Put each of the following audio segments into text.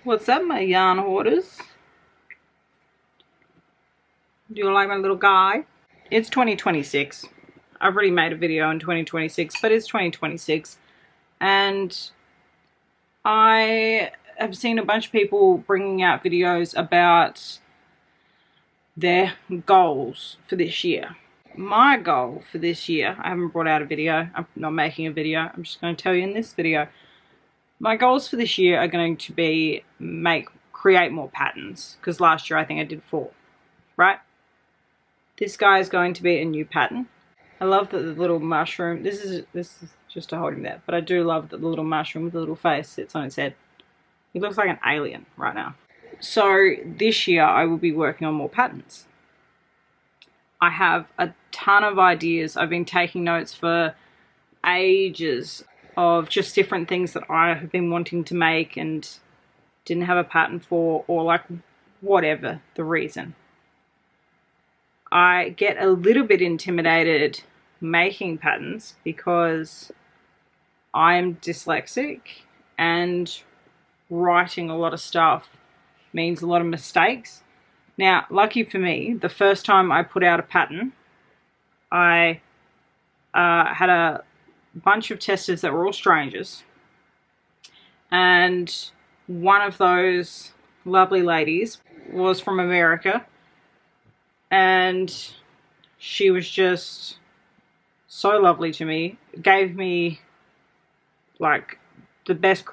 What's up, my yarn hoarders? Do you like my little guy? It's 2026. I've already made a video in 2026, but it's 2026. And I have seen a bunch of people bringing out videos about their goals for this year. My goal for this year, I haven't brought out a video. I'm not making a video. I'm just going to tell you in this video. My goals for this year are going to be create more patterns, because last year I think I did 4, right? This guy is going to be a new pattern. I love that the little mushroom, this is just to hold him there, but I do love that the little mushroom with the little face sits on its head. He looks like an alien right now. So this year I will be working on more patterns. I have a ton of ideas. I've been taking notes for ages of just different things that I have been wanting to make and didn't have a pattern for, or like whatever the reason. I get a little bit intimidated making patterns because I'm dyslexic and writing a lot of stuff means a lot of mistakes. Now, lucky for me, the first time I put out a pattern, I had a bunch of testers that were all strangers, and one of those lovely ladies was from America, and she was just so lovely to me, gave me like the best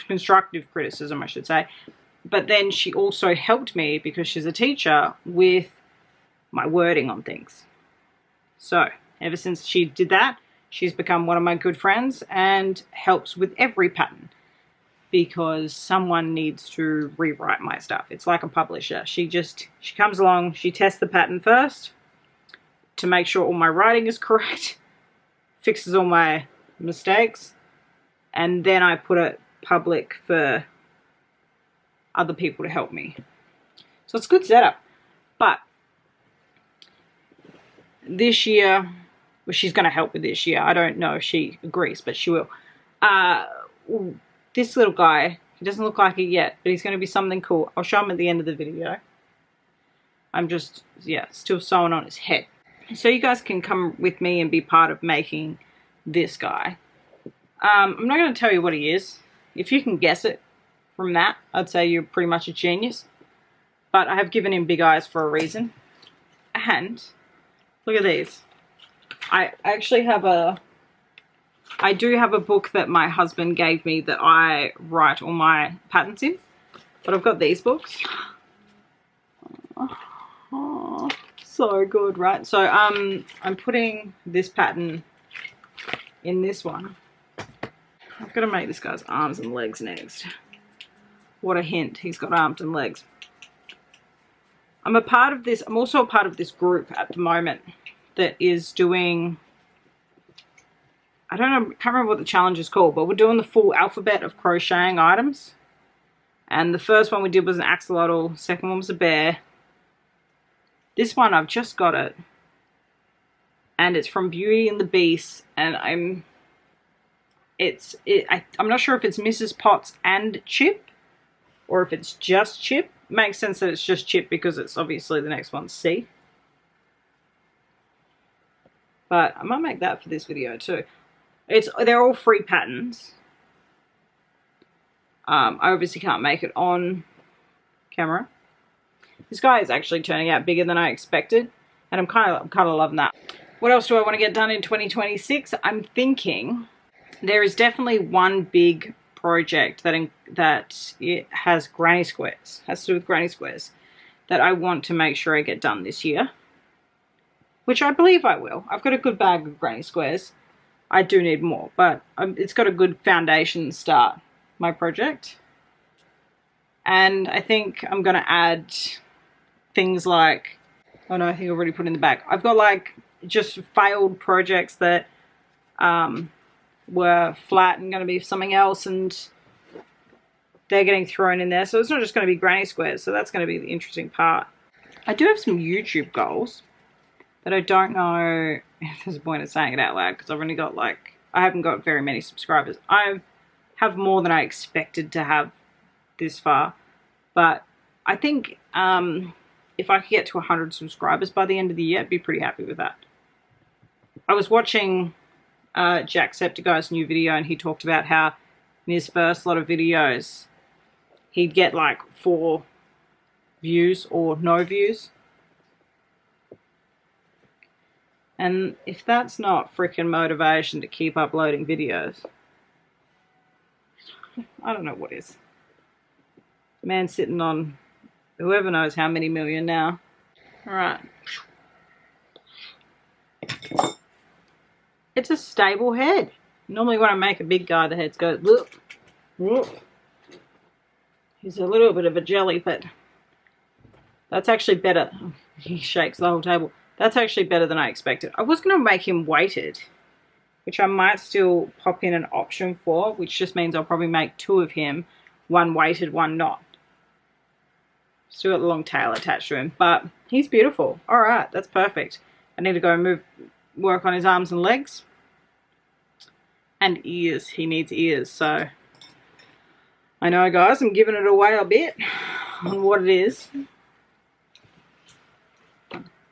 constructive criticism, I should say. But then she also helped me, because she's a teacher, with my wording on things. So ever since she did that, she's become one of my good friends and helps with every pattern, because someone needs to rewrite my stuff. It's like a publisher. She comes along, she tests the pattern first to make sure all my writing is correct, fixes all my mistakes, and then I put it public for other people to help me. So it's a good setup. But this year, well, she's going to help with this year. I don't know if she agrees, but she will. This little guy, he doesn't look like it yet, but he's going to be something cool. I'll show him at the end of the video. I'm just, yeah, still sewing on his head. So you guys can come with me and be part of making this guy. I'm not going to tell you what he is. If you can guess it from that, I'd say you're pretty much a genius. But I have given him big eyes for a reason. And look at these. I actually have I do have a book that my husband gave me that I write all my patterns in. But I've got these books. Oh, so good, right? So I'm putting this pattern in this one. I've got to make this guy's arms and legs next. What a hint, he's got arms and legs. I'm also a part of this group at the moment that is doing, I don't know, can't remember what the challenge is called, but we're doing the full alphabet of crocheting items. And the first one we did was an axolotl, second one was a bear. This one, I've just got it. And it's from Beauty and the Beast, and I'm not sure if it's Mrs. Potts and Chip, or if it's just Chip. Makes sense that it's just Chip because it's obviously the next one's C. But I might make that for this video too. They're all free patterns. I obviously can't make it on camera. This guy is actually turning out bigger than I expected, and I'm kind of loving that. What else do I want to get done in 2026? I'm thinking there is definitely one big project that it has granny squares, has to do with granny squares, that I want to make sure I get done this year, which I believe I will. I've got a good bag of granny squares. I do need more, but it's got a good foundation start, my project. And I think I'm going to add things like, oh no, I think I've already put in the bag. I've got like just failed projects that were flat and going to be something else, and they're getting thrown in there. So it's not just going to be granny squares. So that's going to be the interesting part. I do have some YouTube goals, but I don't know if there's a point in saying it out loud, because I've only got I haven't got very many subscribers. I have more than I expected to have this far. But I think if I could get to 100 subscribers by the end of the year, I'd be pretty happy with that. I was watching Jacksepticeye's new video, and he talked about how in his first lot of videos, he'd get like 4 views or no views. And if that's not freaking motivation to keep uploading videos, I don't know what is. Man sitting on whoever knows how many million now. Alright. It's a stable head. Normally when I make a big guy, the heads go, whoop, whoop. He's a little bit of a jelly, but that's actually better. He shakes the whole table. That's actually better than I expected. I was going to make him weighted, which I might still pop in an option for, which just means I'll probably make 2 of him, 1 weighted, 1 not. Still got the long tail attached to him, but he's beautiful. All right, that's perfect. I need to go and work on his arms and legs. And ears. He needs ears, so I know, guys, I'm giving it away a bit on what it is.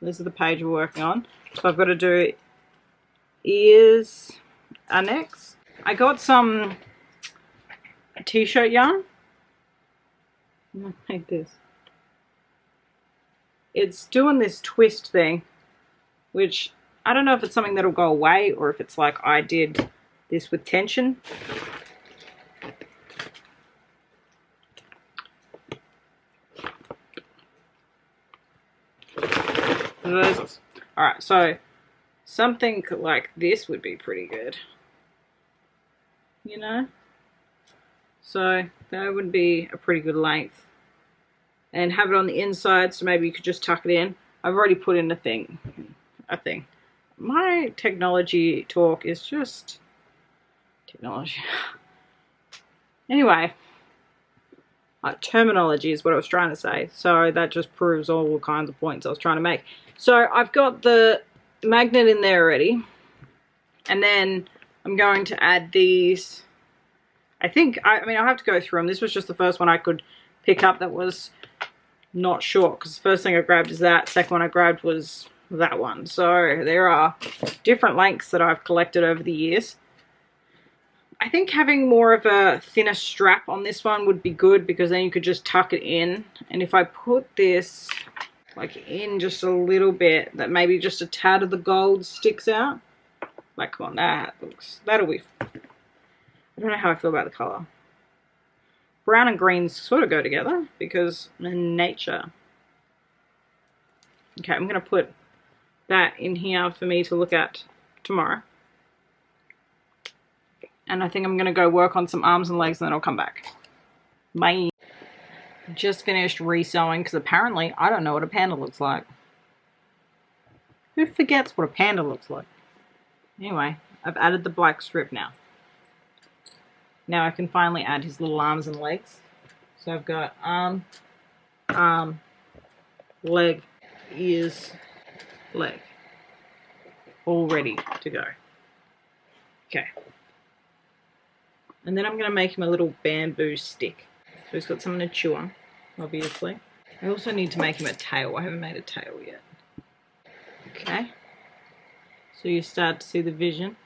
This is the page we're working on. So I've got to do ears are next. I got some t-shirt yarn. I'm gonna make this. It's doing this twist thing, which I don't know if it's something that'll go away or if it's like I did this with tension. Alright, so something like this would be pretty good, you know? So that would be a pretty good length. And have it on the inside, so maybe you could just tuck it in. I've already put in a thing. My technology talk is just technology. Anyway, terminology is what I was trying to say. So that just proves all kinds of points I was trying to make. So I've got the magnet in there already. And then I'm going to add these. I mean, I'll have to go through them. This was just the first one I could pick up that was not short, because the first thing I grabbed is that. Second one I grabbed was that one. So there are different lengths that I've collected over the years. I think having more of a thinner strap on this one would be good, because then you could just tuck it in. And if I put this like in just a little bit, that maybe just a tad of the gold sticks out. Like, come on, that'll be, I don't know how I feel about the color. Brown and greens sort of go together because in nature. Okay, I'm going to put that in here for me to look at tomorrow. And I think I'm going to go work on some arms and legs, and then I'll come back. Bye. Just finished resewing because apparently I don't know what a panda looks like. Who forgets what a panda looks like? Anyway, I've added the black strip now. Now I can finally add his little arms and legs. So I've got arm, leg, ears, leg. All ready to go. Okay. And then I'm going to make him a little bamboo stick. So he's got something to chew on, obviously. I also need to make him a tail. I haven't made a tail yet. Okay. So you start to see the vision.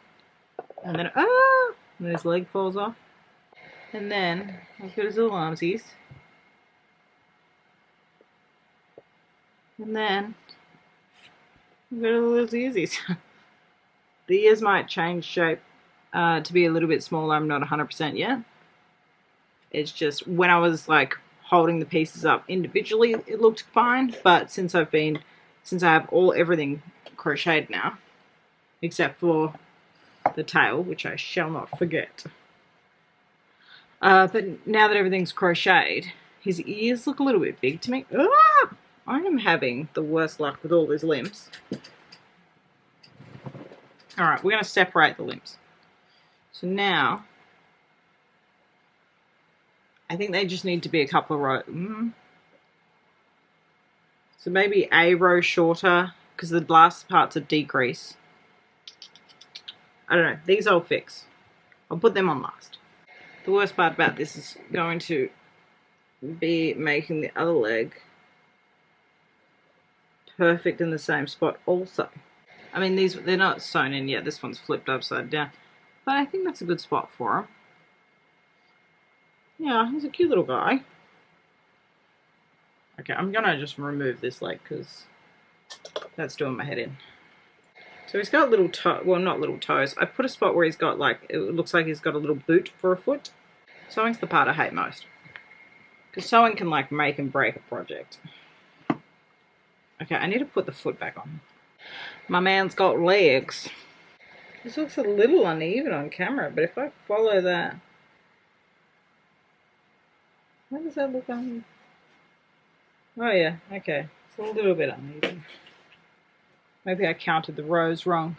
And then, and his leg falls off. And then, I've got his little armsies. And then, I've got all his earsies. The ears might change shape to be a little bit smaller. I'm not 100% yet. It's just, when I was like holding the pieces up individually, it looked fine. But since I have everything crocheted now, except for the tail, which I shall not forget. But now that everything's crocheted, his ears look a little bit big to me. Ah! I am having the worst luck with all these limbs. Alright, we're going to separate the limbs. So now, I think they just need to be a couple of rows. So maybe a row shorter, because the last part's a decrease. I don't know. These I'll fix. I'll put them on last. The worst part about this is going to be making the other leg perfect in the same spot also. I mean, they're not sewn in yet. This one's flipped upside down. But I think that's a good spot for him. Yeah, he's a cute little guy. Okay, I'm gonna just remove this leg because that's doing my head in. So he's got little toe, well, not little toes. I put a spot where he's got like, it looks like he's got a little boot for a foot. Sewing's the part I hate most. Because sewing can like make and break a project. Okay, I need to put the foot back on. My man's got legs. This looks a little uneven on camera, but if I follow that... Why does that look uneven? Oh yeah, okay. It's a little bit uneven. Maybe I counted the rows wrong.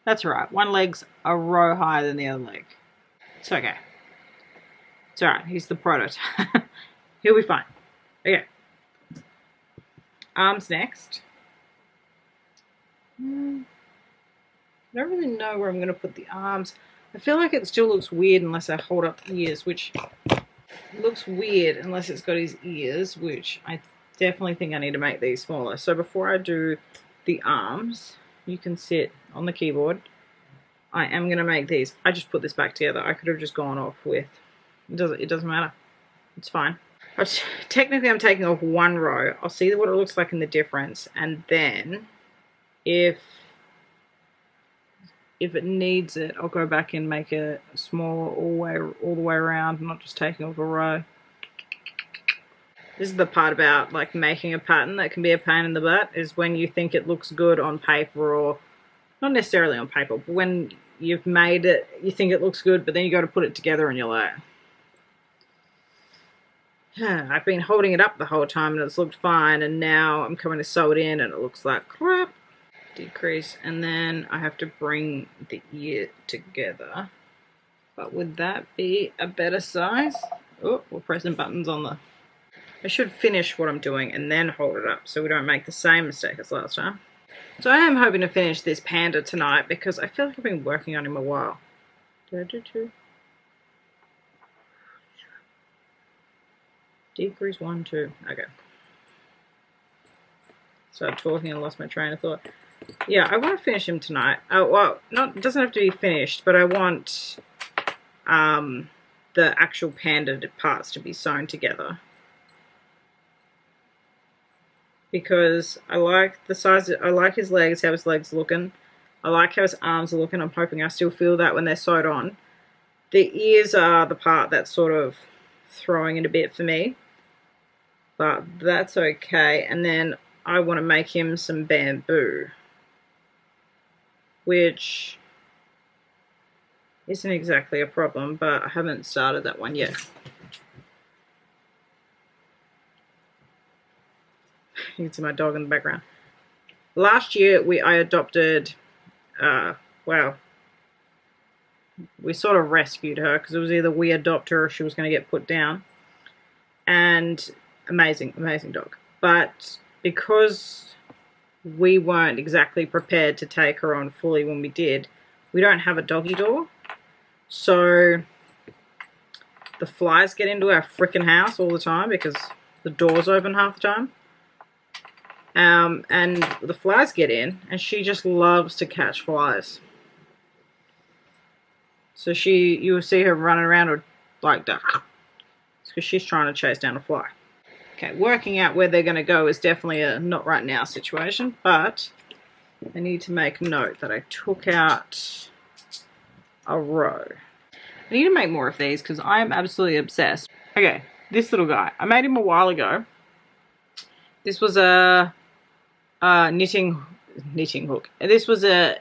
That's alright. One leg's a row higher than the other leg. It's okay. It's alright. He's the prototype. He'll be fine. Okay. Arms next. I don't really know where I'm going to put the arms. I feel like it still looks weird unless I hold up ears, which looks weird unless it's got his ears, which I definitely think I need to make these smaller. So before I do the arms, you can sit on the keyboard. I am going to make these. I just put this back together. I could have just gone off with, it doesn't matter. It's fine. Technically I'm taking off one row. I'll see what it looks like in the difference, and then if it needs it, I'll go back and make it smaller all the way around. I'm not just taking off a row. This is the part about like making a pattern that can be a pain in the butt, is when you think it looks good on paper, or not necessarily on paper, but when you've made it, you think it looks good, but then you got to put it together and you're like, I've been holding it up the whole time and it's looked fine, and now I'm coming to sew it in and it looks like crap. Decrease, and then I have to bring the ear together. But would that be a better size? Oh, we're pressing buttons on the... I should finish what I'm doing and then hold it up so we don't make the same mistake as last time. So I am hoping to finish this panda tonight because I feel like I've been working on him a while. Decrease 1, 2. Okay. Started talking and lost my train of thought. Yeah, I want to finish him tonight. Oh, well, it doesn't have to be finished, but I want the actual panda parts to be sewn together. Because I like the size, I like his legs, how his legs looking. I like how his arms are looking. I'm hoping I still feel that when they're sewed on. The ears are the part that's sort of throwing it a bit for me. But that's okay. And then I want to make him some bamboo, which isn't exactly a problem, but I haven't started that one yet. You can see my dog in the background. Last year I adopted, well, we sort of rescued her because it was either we adopt her or she was going to get put down. And amazing dog. But because we weren't exactly prepared to take her on fully when we did, we don't have a doggy door. So the flies get into our freaking house all the time because the door's open half the time. And the flies get in, and she just loves to catch flies. So you will see her running around like that. It's because she's trying to chase down a fly. Okay, working out where they're going to go is definitely a not right now situation, but I need to make note that I took out a row. I need to make more of these because I am absolutely obsessed. Okay, this little guy. I made him a while ago. This was a knitting hook. This was a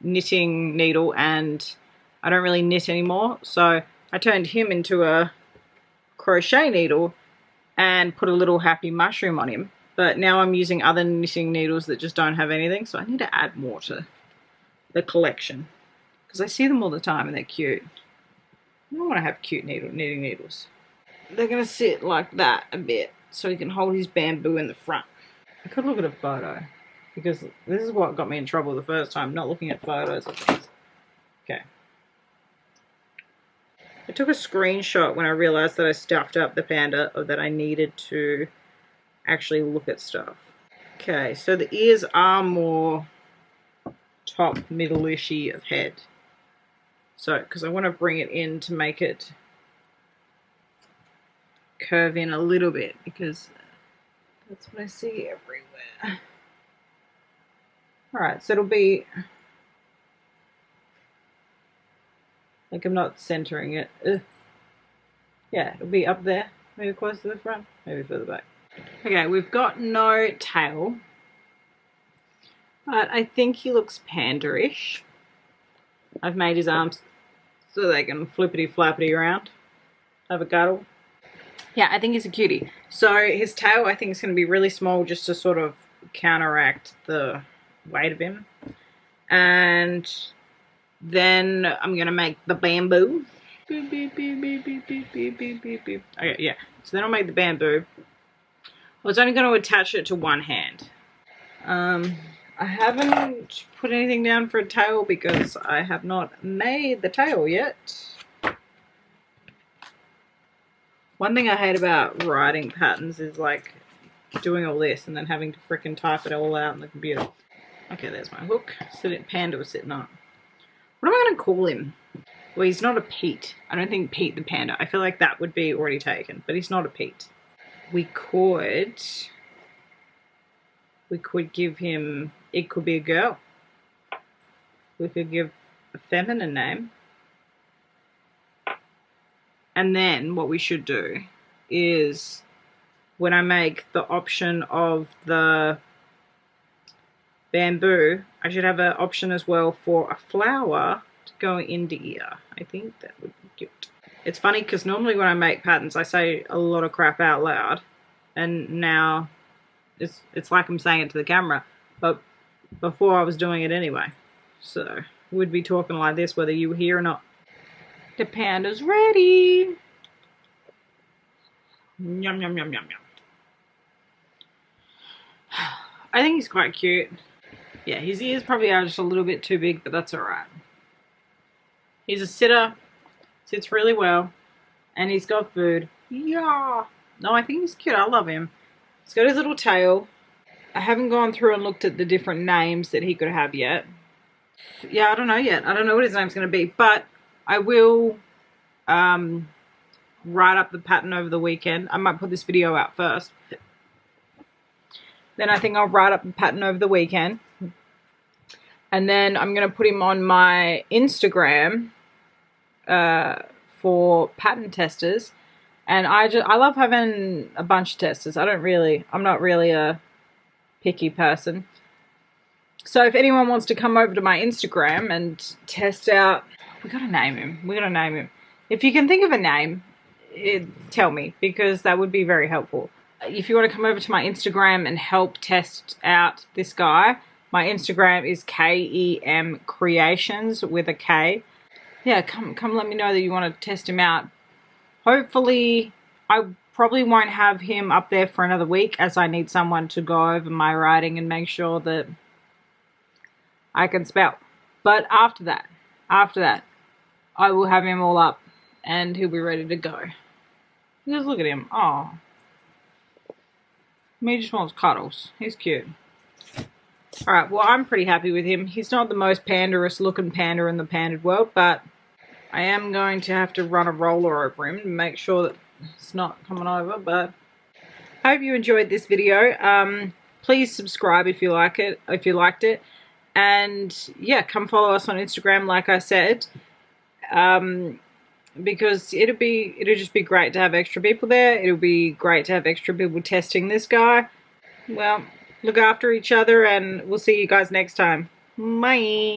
knitting needle, and I don't really knit anymore, so I turned him into a crochet needle and put a little happy mushroom on him. But now I'm using other knitting needles that just don't have anything, so I need to add more to the collection because I see them all the time and they're cute. I don't want to have cute knitting needles. They're going to sit like that a bit so he can hold his bamboo in the front. I could look at a photo because this is what got me in trouble the first time, not looking at photos of things. Okay. I took a screenshot when I realized that I stuffed up the panda, or that I needed to actually look at stuff. Okay, so the ears are more top, middle-ishy of head. So, because I want to bring it in to make it curve in a little bit, because that's what I see everywhere. Alright, so it'll be, like, I'm not centering it. Yeah, it'll be up there, maybe close to the front, maybe further back. Okay, we've got no tail, but I think he looks panda-ish. I've made his arms so they can flippity-flappity around, have a cuddle. Yeah, I think he's a cutie. So his tail, I think, is going to be really small, just to sort of counteract the weight of him. And then I'm going to make the bamboo. Beep, beep, beep, beep, beep, beep, beep, beep, beep, beep. Okay, yeah. So then I'll make the bamboo. I was only going to attach it to one hand. I haven't put anything down for a tail because I have not made the tail yet. One thing I hate about writing patterns is, like, doing all this and then having to frickin' type it all out on the computer. Okay, there's my hook. So that panda was sitting on. What am I going to call him? Well, he's not a Pete. I don't think Pete the panda. I feel like that would be already taken, but he's not a Pete. We could give him, it could be a girl. We could give a feminine name. And then what we should do is, when I make the option of the bamboo, I should have an option as well for a flower to go into ear. I think that would be cute. It's funny because normally when I make patterns I say a lot of crap out loud, and now it's like I'm saying it to the camera, but before I was doing it anyway. So we'd be talking like this whether you were here or not. The panda's ready. Yum, yum, yum, yum, yum. I think he's quite cute. Yeah, his ears probably are just a little bit too big, but that's alright. He's a sitter, sits really well, and he's got food. Yeah. No, I think he's cute. I love him. He's got his little tail. I haven't gone through and looked at the different names that he could have yet. Yeah, I don't know yet. I don't know what his name's going to be, but I will write up the pattern over the weekend. I might put this video out first. Then I think I'll write up the pattern over the weekend. And then I'm going to put him on my Instagram for pattern testers. And I love having a bunch of testers. I'm not really a picky person. So if anyone wants to come over to my Instagram and test out, we gotta name him. If you can think of a name, tell me, because that would be very helpful. If you want to come over to my Instagram and help test out this guy, my Instagram is KEM Creations with a K. Yeah, come let me know that you want to test him out. Hopefully, I probably won't have him up there for another week, as I need someone to go over my writing and make sure that I can spell. But after that, I will have him all up and he'll be ready to go. Just look at him. Oh. He just wants cuddles. He's cute. Alright, well, I'm pretty happy with him. He's not the most panderous looking panda in the pandered world, but I am going to have to run a roller over him to make sure that it's not coming over. But I hope you enjoyed this video. Please subscribe if you liked it. And yeah, come follow us on Instagram, like I said. Because it'll just be great to have extra people there. It'll be great to have extra people testing this guy. Well, look after each other, and we'll see you guys next time. Bye.